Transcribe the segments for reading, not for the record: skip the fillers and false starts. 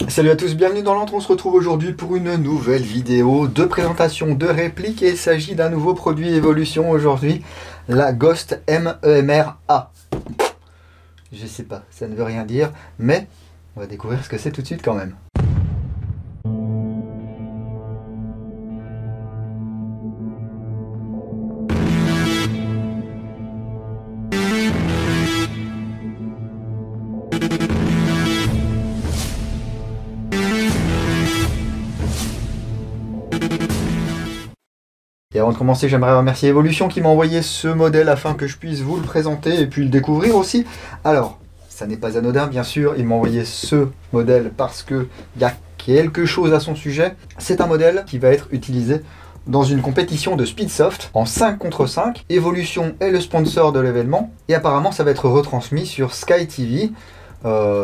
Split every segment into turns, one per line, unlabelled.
Salut à tous, bienvenue dans l'Antre. On se retrouve aujourd'hui pour une nouvelle vidéo de présentation de réplique et il s'agit d'un nouveau produit Evolution aujourd'hui, la Ghost MEMR-A. Je sais pas, ça ne veut rien dire, mais on va découvrir ce que c'est tout de suite quand même. Et avant de commencer, j'aimerais remercier Evolution qui m'a envoyé ce modèle afin que je puisse vous le présenter et puis le découvrir aussi. Alors, ça n'est pas anodin bien sûr, il m'a envoyé ce modèle parce qu'il y a quelque chose à son sujet. C'est un modèle qui va être utilisé dans une compétition de Speedsoft en 5 contre 5. Evolution est le sponsor de l'événement et apparemment ça va être retransmis sur Sky TV.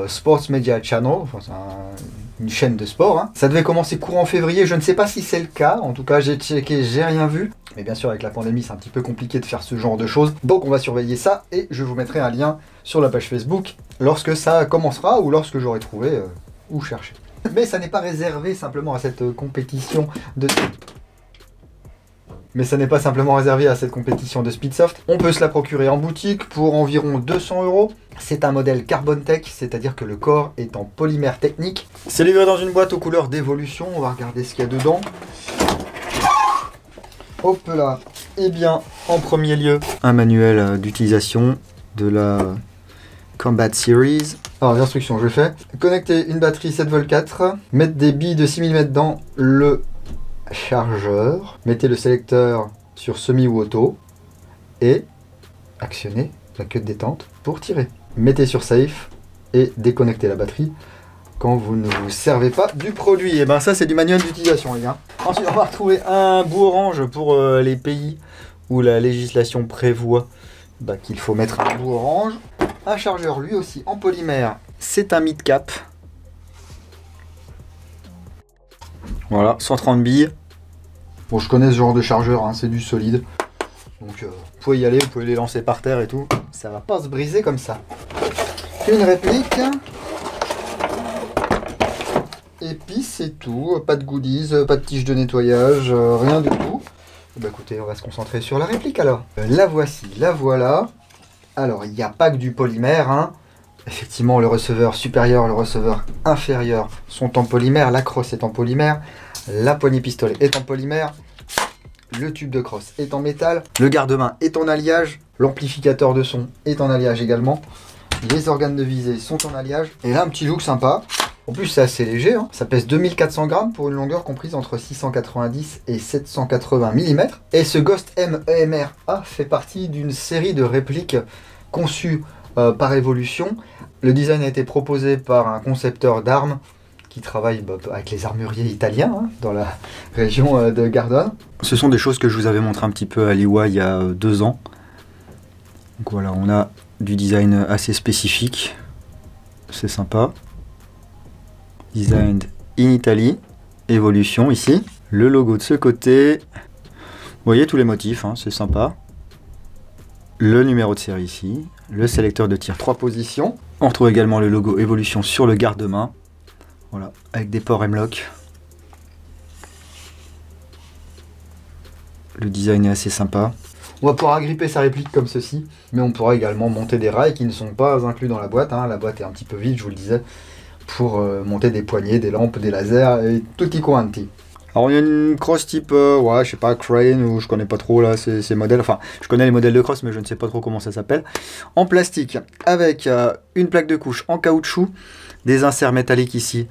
Sports Media Channel, enfin, c'est une chaîne de sport. Hein. Ça devait commencer courant février, je ne sais pas si c'est le cas, en tout cas j'ai checké, j'ai rien vu. Mais bien sûr avec la pandémie c'est un petit peu compliqué de faire ce genre de choses. Donc on va surveiller ça et je vous mettrai un lien sur la page Facebook lorsque ça commencera ou lorsque j'aurai trouvé où chercher. Mais ça n'est pas réservé simplement à cette compétition de... Mais ça n'est pas simplement réservé à cette compétition de Speedsoft. On peut se la procurer en boutique pour environ 200 €. C'est un modèle Carbon Tech, c'est-à-dire que le corps est en polymère technique. C'est livré dans une boîte aux couleurs d'Evolution. On va regarder ce qu'il y a dedans. Hop là. Et bien, en premier lieu, un manuel d'utilisation de la Combat Series. Alors, les instructions, je fais. Connecter une batterie 7V4. Mettre des billes de 6 mm dans le chargeur, mettez le sélecteur sur semi ou auto et actionnez la queue de détente pour tirer. Mettez sur safe et déconnectez la batterie quand vous ne vous servez pas du produit. Et ben ça c'est du manuel d'utilisation les gars. Ensuite on va retrouver un bout orange pour les pays où la législation prévoit qu'il faut mettre un bout orange. Un chargeur lui aussi en polymère, c'est un mid-cap. Voilà, 130 billes. Bon, je connais ce genre de chargeur, hein, c'est du solide. Donc, vous pouvez y aller, vous pouvez les lancer par terre et tout. Ça va pas se briser comme ça. Une réplique. Et puis, c'est tout. Pas de goodies, pas de tige de nettoyage, rien du tout. Bah écoutez, on va se concentrer sur la réplique alors. La voici, la voilà. Alors, il n'y a pas que du polymère, hein. Effectivement, le receveur supérieur, le receveur inférieur sont en polymère, la crosse est en polymère, la poignée pistolet est en polymère, le tube de crosse est en métal, le garde-main est en alliage, l'amplificateur de son est en alliage également, les organes de visée sont en alliage, et là un petit look sympa. En plus c'est assez léger, hein. Ça pèse 2400 grammes pour une longueur comprise entre 690 et 780 mm. Et ce Ghost MEMR-A fait partie d'une série de répliques conçues par Evolution. Le design a été proposé par un concepteur d'armes qui travaille avec les armuriers italiens hein, dans la région de Gardone. Ce sont des choses que je vous avais montré un petit peu à l'IWA il y a 2 ans. Donc voilà, on a du design assez spécifique. C'est sympa. Designed in Italy. Evolution ici. Le logo de ce côté. Vous voyez tous les motifs, hein, c'est sympa. Le numéro de série ici, le sélecteur de tir 3 positions. On retrouve également le logo Evolution sur le garde-main. Voilà, avec des ports M-Lock. Le design est assez sympa. On va pouvoir agripper sa réplique comme ceci, mais on pourra également monter des rails qui ne sont pas inclus dans la boîte. Hein. La boîte est un petit peu vide, je vous le disais, pour monter des poignées, des lampes, des lasers et tutti quanti. Alors il y a une crosse type, ouais, je sais pas, Crane, ou je connais pas trop là ces modèles, enfin je connais les modèles de crosse mais je ne sais pas trop comment ça s'appelle. En plastique, avec une plaque de couche en caoutchouc, des inserts métalliques ici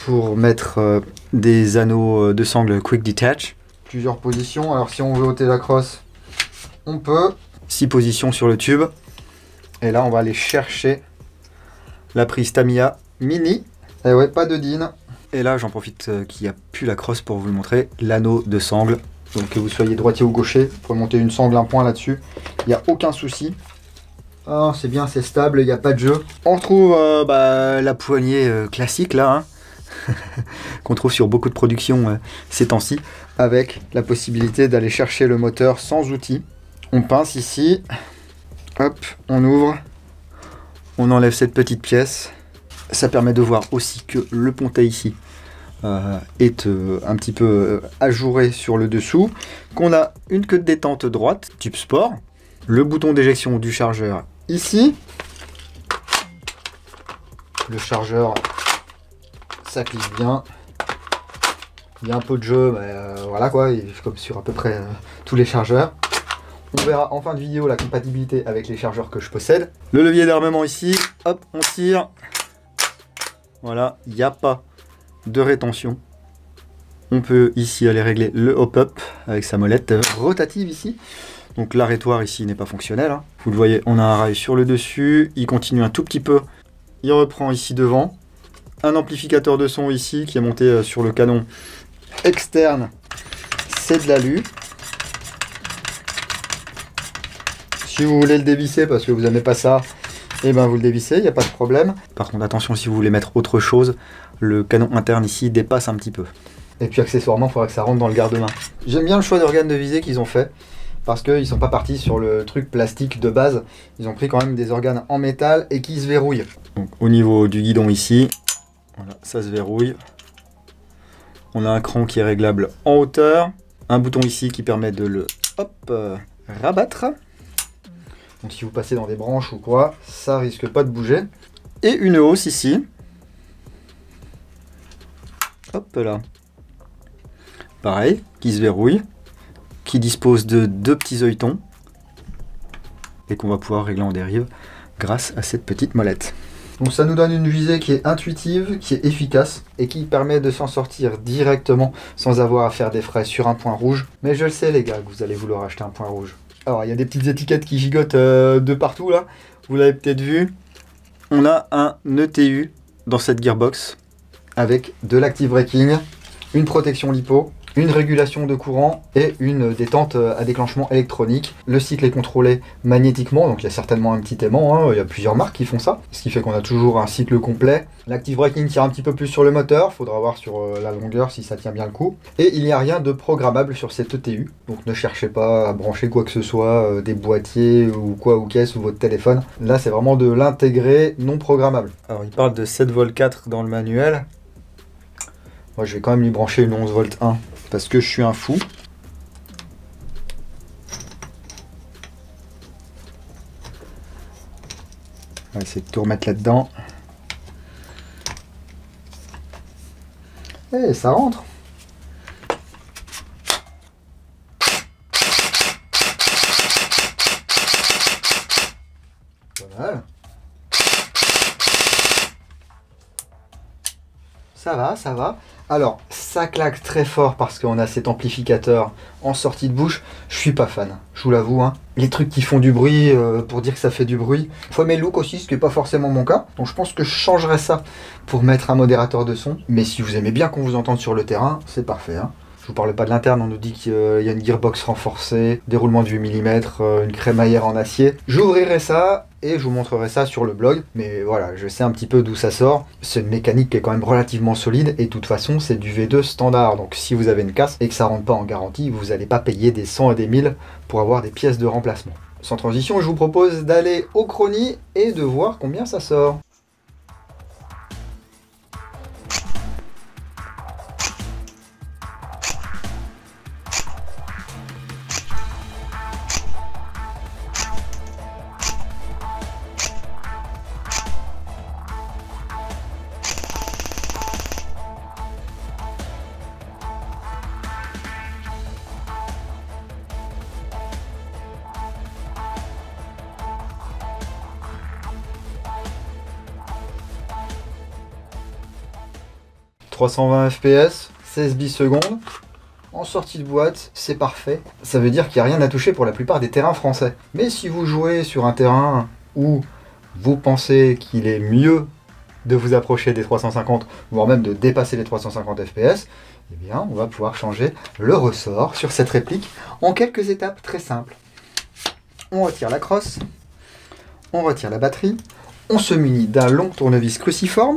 pour mettre des anneaux de sangle Quick Detach. Plusieurs positions, alors si on veut ôter la crosse, on peut. 6 positions sur le tube. Et là on va aller chercher la prise Tamiya Mini. Et ouais, pas de DIN. Et là, j'en profite qu'il n'y a plus la crosse pour vous le montrer, l'anneau de sangle. Donc que vous soyez droitier ou gaucher, vous pouvez monter une sangle, un point là-dessus. Il n'y a aucun souci. Oh, c'est bien, c'est stable, il n'y a pas de jeu. On retrouve la poignée classique là, hein, qu'on trouve sur beaucoup de productions ces temps-ci, avec la possibilité d'aller chercher le moteur sans outil. On pince ici, hop, on ouvre, on enlève cette petite pièce. Ça permet de voir aussi que le pontet ici est un petit peu ajouré sur le dessous, qu'on a une queue de détente droite, type sport, le bouton d'éjection du chargeur ici, le chargeur, ça clique bien, il y a un peu de jeu, mais voilà quoi, comme sur à peu près tous les chargeurs. On verra en fin de vidéo la compatibilité avec les chargeurs que je possède. Le levier d'armement ici, hop, on tire, voilà, il n'y a pas de rétention. On peut ici aller régler le hop-up avec sa molette rotative ici. Donc l'arrêtoir ici n'est pas fonctionnel, hein. Vous le voyez, on a un rail sur le dessus, il continue un tout petit peu, il reprend ici devant. Un amplificateur de son ici qui est monté sur le canon externe, c'est de l'alu. Si vous voulez le dévisser parce que vous n'aimez pas ça, et ben vous le dévissez, il n'y a pas de problème. Par contre attention, si vous voulez mettre autre chose, le canon interne ici dépasse un petit peu. Et puis accessoirement, il faudra que ça rentre dans le garde-main. J'aime bien le choix d'organes de visée qu'ils ont fait, parce qu'ils ne sont pas partis sur le truc plastique de base. Ils ont pris quand même des organes en métal et qui se verrouillent. Donc, au niveau du guidon ici, voilà, ça se verrouille. On a un cran qui est réglable en hauteur. Un bouton ici qui permet de le rabattre. Donc si vous passez dans des branches ou quoi, ça risque pas de bouger. Et une hausse ici. Hop là. Pareil, qui se verrouille, qui dispose de deux petits œilletons et qu'on va pouvoir régler en dérive grâce à cette petite molette. Donc ça nous donne une visée qui est intuitive, qui est efficace et qui permet de s'en sortir directement sans avoir à faire des frais sur un point rouge. Mais je le sais les gars, que vous allez vouloir acheter un point rouge. Alors il y a des petites étiquettes qui gigotent de partout là, vous l'avez peut-être vu. On a un ETU dans cette gearbox avec de l'active braking, une protection LiPo, une régulation de courant et une détente à déclenchement électronique. Le cycle est contrôlé magnétiquement, donc il y a certainement un petit aimant, hein. Il y a plusieurs marques qui font ça, ce qui fait qu'on a toujours un cycle complet. L'active braking tire un petit peu plus sur le moteur, faudra voir sur la longueur si ça tient bien le coup. Et il n'y a rien de programmable sur cette ETU, donc ne cherchez pas à brancher quoi que ce soit, des boîtiers ou quoi ou caisse ou votre téléphone. Là c'est vraiment de l'intégré non programmable. Alors il parle de 7V4 dans le manuel. Moi je vais quand même lui brancher une 11V1 parce que je suis un fou. On va essayer de tout remettre là-dedans. Et ça rentre. Pas mal. Ça va, ça va. Alors, ça claque très fort parce qu'on a cet amplificateur en sortie de bouche. Je suis pas fan, je vous l'avoue, hein. Les trucs qui font du bruit, pour dire que ça fait du bruit. Faut aimer le look aussi, ce qui n'est pas forcément mon cas. Donc je pense que je changerai ça pour mettre un modérateur de son. Mais si vous aimez bien qu'on vous entende sur le terrain, c'est parfait, hein. Je vous parle pas de l'interne, on nous dit qu'il y a une gearbox renforcée, déroulement de 8 mm, une crémaillère en acier. J'ouvrirai ça et je vous montrerai ça sur le blog. Mais voilà, je sais un petit peu d'où ça sort. C'est une mécanique qui est quand même relativement solide et de toute façon c'est du V2 standard. Donc si vous avez une casse et que ça rentre pas en garantie, vous n'allez pas payer des 100 et des 1000 pour avoir des pièces de remplacement. Sans transition, je vous propose d'aller au Chronie et de voir combien ça sort. « 320 fps, 16 bis-secondes, en sortie de boîte, c'est parfait. Ça veut dire qu'il n'y a rien à toucher pour la plupart des terrains français. Mais si vous jouez sur un terrain où vous pensez qu'il est mieux de vous approcher des 350, voire même de dépasser les 350 fps, eh bien on va pouvoir changer le ressort sur cette réplique en quelques étapes très simples. On retire la crosse, on retire la batterie, on se munit d'un long tournevis cruciforme.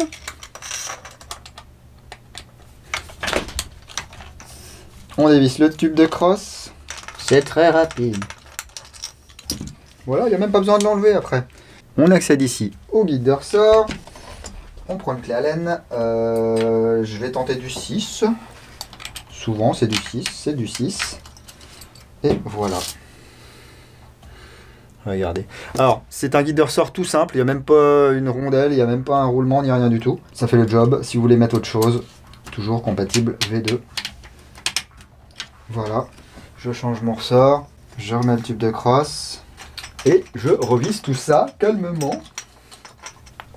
On dévisse le tube de crosse. C'est très rapide. Voilà, il n'y a même pas besoin de l'enlever après. On accède ici au guide de ressort. On prend une clé Allen. Je vais tenter du 6. Souvent, c'est du 6. C'est du 6. Et voilà. Regardez. Alors, c'est un guide de ressort tout simple. Il n'y a même pas une rondelle, il n'y a même pas un roulement, ni rien du tout. Ça fait le job. Si vous voulez mettre autre chose, toujours compatible V2. Voilà. Je change mon ressort. Je remets le tube de crosse. Et je revisse tout ça calmement.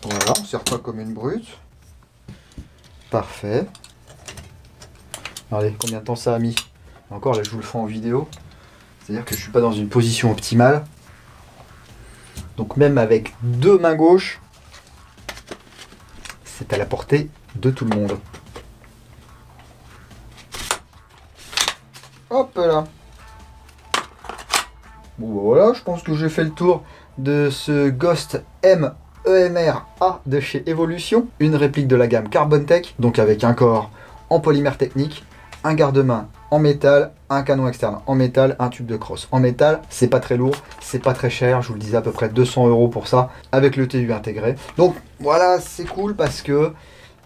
Voilà, on ne serre pas comme une brute. Parfait. Regardez combien de temps ça a mis. Encore là, je vous le fais en vidéo. C'est-à-dire que je ne suis pas dans une position optimale. Donc même avec deux mains gauches, c'est à la portée de tout le monde. Hop là. Bon bah voilà, je pense que j'ai fait le tour de ce Ghost M EMR A de chez Evolution. Une réplique de la gamme Carbon Tech, donc avec un corps en polymère technique, un garde-main en métal, un canon externe en métal, un tube de crosse en métal. C'est pas très lourd, c'est pas très cher, je vous le disais, à peu près 200 € pour ça, avec le TU intégré. Donc voilà, c'est cool parce que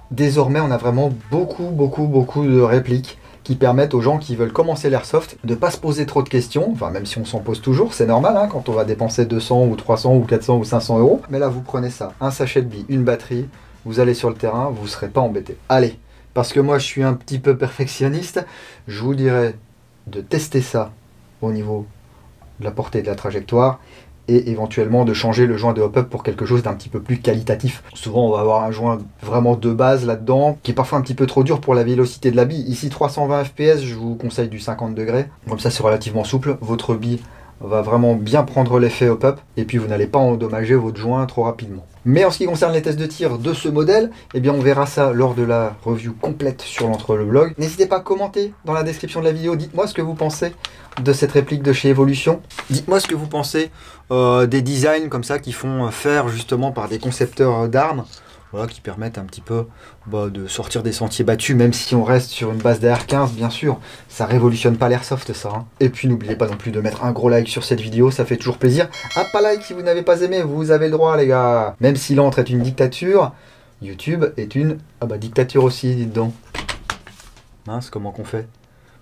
désormais on a vraiment beaucoup de répliques qui permettent aux gens qui veulent commencer l'airsoft de ne pas se poser trop de questions, enfin même si on s'en pose toujours, c'est normal hein, quand on va dépenser 200 ou 300 ou 400 ou 500 €. Mais là vous prenez ça, un sachet de billes, une batterie, vous allez sur le terrain, vous ne serez pas embêté. Allez, parce que moi je suis un petit peu perfectionniste, je vous dirais de tester ça au niveau de la portée de la trajectoire et éventuellement de changer le joint de hop-up pour quelque chose d'un petit peu plus qualitatif. Souvent on va avoir un joint vraiment de base là-dedans qui est parfois un petit peu trop dur pour la vélocité de la bille. Ici 320 fps, je vous conseille du 50 degrés, comme ça c'est relativement souple, votre bille va vraiment bien prendre l'effet hop-up et puis vous n'allez pas endommager votre joint trop rapidement. Mais en ce qui concerne les tests de tir de ce modèle, eh bien on verra ça lors de la review complète sur le blog. N'hésitez pas à commenter dans la description de la vidéo, dites-moi ce que vous pensez de cette réplique de chez Evolution. Dites-moi ce que vous pensez des designs comme ça qui font faire justement par des concepteurs d'armes. Voilà, qui permettent un petit peu de sortir des sentiers battus, même si on reste sur une base d'AR-15, bien sûr. Ça révolutionne pas l'airsoft, ça. Hein. Et puis, n'oubliez pas non plus de mettre un gros like sur cette vidéo, ça fait toujours plaisir. Un pas like si vous n'avez pas aimé, vous avez le droit, les gars. Même si l'entre est une dictature, YouTube est une dictature aussi, dites donc. Mince, comment qu'on fait?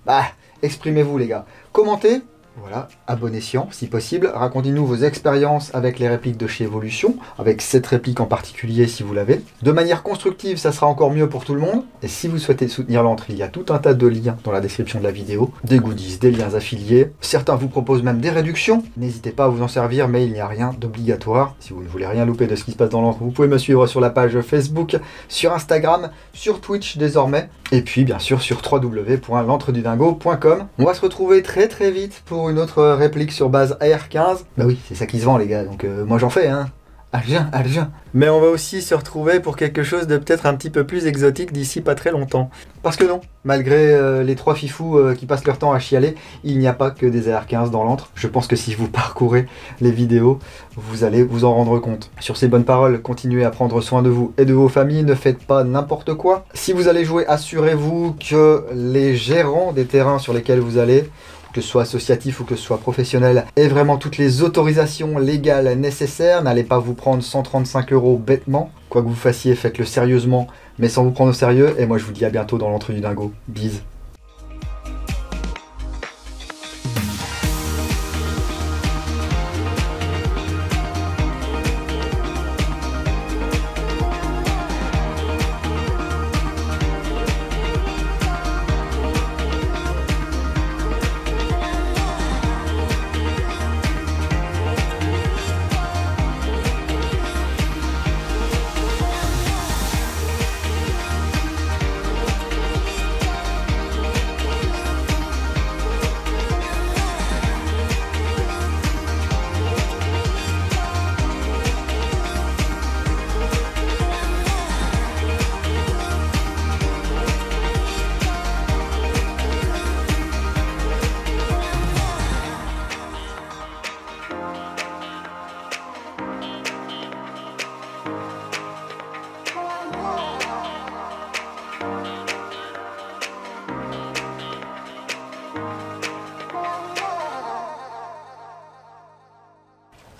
Bah, exprimez-vous, les gars. Commentez. Voilà, abonnez-vous si possible. Racontez-nous vos expériences avec les répliques de chez Evolution, avec cette réplique en particulier si vous l'avez. De manière constructive, ça sera encore mieux pour tout le monde. Et si vous souhaitez soutenir l'entre, il y a tout un tas de liens dans la description de la vidéo. Des goodies, des liens affiliés. Certains vous proposent même des réductions. N'hésitez pas à vous en servir, mais il n'y a rien d'obligatoire. Si vous ne voulez rien louper de ce qui se passe dans l'entre, vous pouvez me suivre sur la page Facebook, sur Instagram, sur Twitch désormais. Et puis bien sûr sur www.l'entredudingo.com. On va se retrouver très vite pour une autre réplique sur base AR-15. Bah oui, c'est ça qui se vend les gars, donc moi j'en fais hein. Algin. Mais on va aussi se retrouver pour quelque chose de peut-être un petit peu plus exotique d'ici pas très longtemps. Parce que non, malgré les trois fifous qui passent leur temps à chialer, il n'y a pas que des AR-15 dans l'antre. Je pense que si vous parcourez les vidéos, vous allez vous en rendre compte. Sur ces bonnes paroles, continuez à prendre soin de vous et de vos familles, ne faites pas n'importe quoi. Si vous allez jouer, assurez-vous que les gérants des terrains sur lesquels vous allez, que ce soit associatif ou que ce soit professionnel, et vraiment toutes les autorisations légales nécessaires. N'allez pas vous prendre 135 € bêtement. Quoi que vous fassiez, faites-le sérieusement, mais sans vous prendre au sérieux. Et moi, je vous dis à bientôt dans l'entre du dingo. Bise.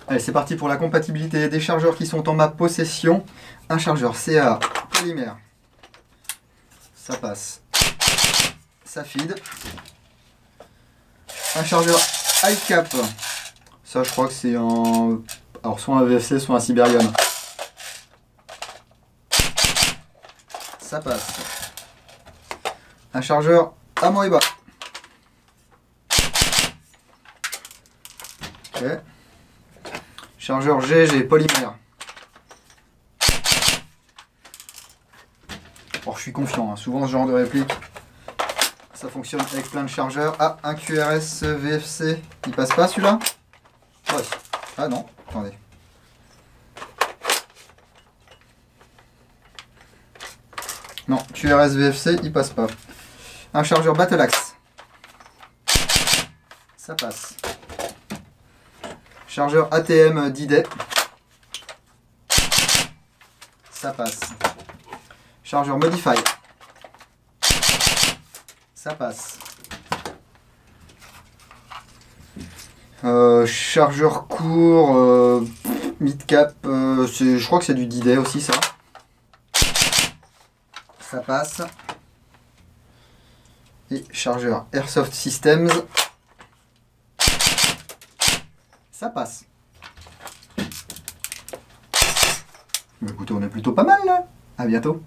Allez, c'est parti pour la compatibilité des chargeurs qui sont en ma possession. Un chargeur CA polymère. Ça passe. Ça feed. Un chargeur iCap. Ça, je crois que c'est un... Alors, soit un VFC, soit un Siberian. Ça passe. Un chargeur Amoeba. Ok. Chargeur GG polymère. Alors, je suis confiant, hein. Souvent ce genre de réplique, ça fonctionne avec plein de chargeurs. Ah, un QRS VFC, il passe pas celui-là? Ouais. Ah non, attendez. Non, QRS VFC, il passe pas. Un chargeur Battleaxe. Ça passe. Chargeur ATM Didet. Ça passe. Chargeur Modify. Ça passe. Chargeur court, mid-cap, je crois que c'est du Didet aussi ça. Ça passe. Et chargeur Airsoft Systems. Ça passe. Écoutez, on est plutôt pas mal là. À bientôt.